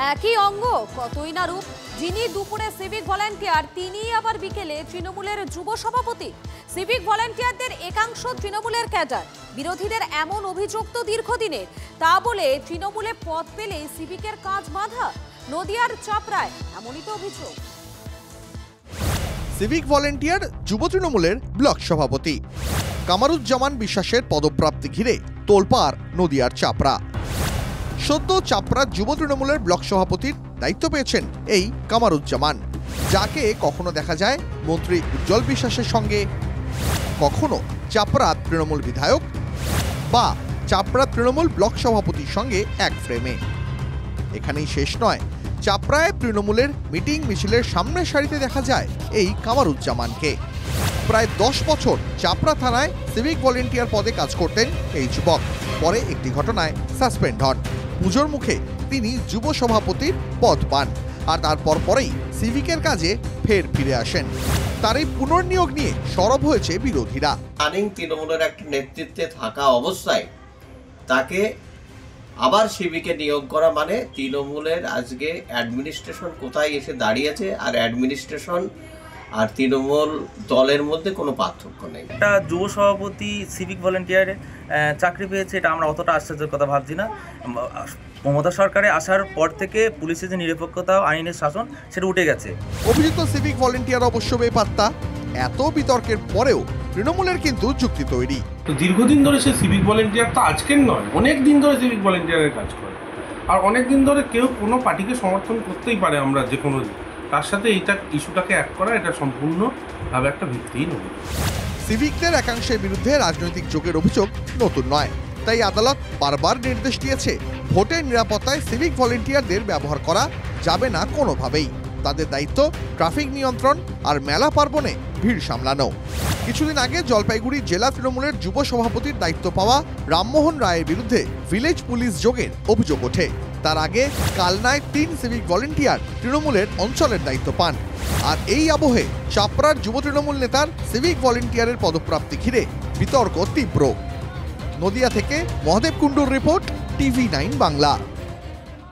একই অঙ্গ কতই না রূপ। যিনি দুপুরে সিভিক ভলান্টিয়ার তিনি আবার বিকেলে তৃণমূলের যুব সভাপতি। সিভিক ভলান্টিয়ারদের একাংশ তৃণমূলের ক্যাডার। বিরোধীদের এমন অভিযোগ তো দীর্ঘদিনের, তা বলে তৃণমূলে পদ পেলে সিভিকের কাজ বাধা। নদিয়ার চাপড়ায় এমনই তো অভিযোগ। সিভিক ভলান্টিয়ার যুব তৃণমূলের ব্লক সভাপতি কামারুজ্জামান বিশ্বাসের পদপ্রাপ্তি ঘিরে তোলপাড় নদিয়ার চাপড়া। সদ্য চাপড়া যুব তৃণমূলের ব্লক সভাপতির দায়িত্ব পেয়েছেন এই কামারুজ্জামান, যাকে কখনো দেখা যায় মন্ত্রী উজ্জ্বল বিশ্বাসের সঙ্গে, কখনো চাপড়া তৃণমূল বিধায়ক বা চাপড়া তৃণমূল ব্লক সভাপতির সঙ্গে এক ফ্রেমে। এখানেই শেষ নয়, চাপড়ায় তৃণমূলের মিটিং মিছিলের সামনের সারিতে দেখা যায় এই কামারুজ্জামানকে। প্রায় 10 বছর চাপড়া থানায় সিভিক ভলান্টিয়ার পদে কাজ করতেন এই যুবক। পরে একটি ঘটনায় সাসপেন্ড হন। পুজোর মুখে তিনি যুব সভাপতির পদ পান, আর তারপর পরেই সিভিকের কাজে ফের ফিরে আসেন। তার এই পুনর্নিয়োগ নিয়ে সরব হয়েছে বিরোধীরা। রানিং তৃণমূলের একটা নেতৃত্বে থাকা অবস্থায় তাকে আবার সিভিকে নিয়োগ করা মানে তৃণমূলের আজকে অ্যাডমিনিস্ট্রেশন কোথায় এসে দাঁড়িয়েছে, আর অ্যাডমিনিস্ট্রেশন আর তৃণমূল দলের মধ্যে কোনো পার্থক্য নেই। একটা যুব সভাপতি সিভিক ভলান্টিয়ারে চাকরি পেয়েছে, এটা আমরা অতটা আশ্চর্যের কথা ভাবছি না। মমতা সরকারে আসার পর থেকে পুলিশের যে নিরপেক্ষতা, আইনের শাসন, সেটা উঠে গেছে। অভিযুক্ত সিভিক ভলান্টিয়ার অবশ্য বেপাত্তা। এত বিতর্কের পরেও তৃণমূলের কিন্তু যুক্তি তৈরি। তো দীর্ঘদিন ধরে সে সিভিক ভলান্টিয়ার তো আজকের নয়, অনেক দিন ধরে সিভিক ভলান্টিয়ারের কাজ করে, আর অনেক দিন ধরে কেউ কোনো পার্টিকে সমর্থন করতেই পারে। আমরা যে কোনো তার সাথে এইটা ইস্যুটাকে এক করা, এটা সম্পূর্ণভাবে একটা ভিত্তিহীন অভিযোগ। সিভিকদের একাংশের বিরুদ্ধে রাজনৈতিক যোগের অভিযোগ নতুন নয়, তাই আদালত বারবার নির্দেশ দিয়েছে ভোটের নিরাপত্তায় সিভিক ভলান্টিয়ারদের ব্যবহার করা যাবে না কোনোভাবেই। তাদের দায়িত্ব ট্রাফিক নিয়ন্ত্রণ আর মেলা পার্বণে ভিড় সামলানো। কিছুদিন আগে জলপাইগুড়ি জেলা তৃণমূলের যুব সভাপতির দায়িত্ব পাওয়া রামমোহন রায়ের বিরুদ্ধে ভিলেজ পুলিশ যোগের অভিযোগ ওঠে। তার আগে কালনায় 3 সিভিক ভলান্টিয়ার তৃণমূলের অঞ্চলের দায়িত্ব পান। আর এই আবহে চাপড়ার যুব তৃণমূল নেতার সিভিক ভলান্টিয়ারের পদপ্রাপ্তি ঘিরে বিতর্ক তীব্র। নদিয়া থেকে মহাদেব কুণ্ডুর রিপোর্ট, TV9 বাংলা।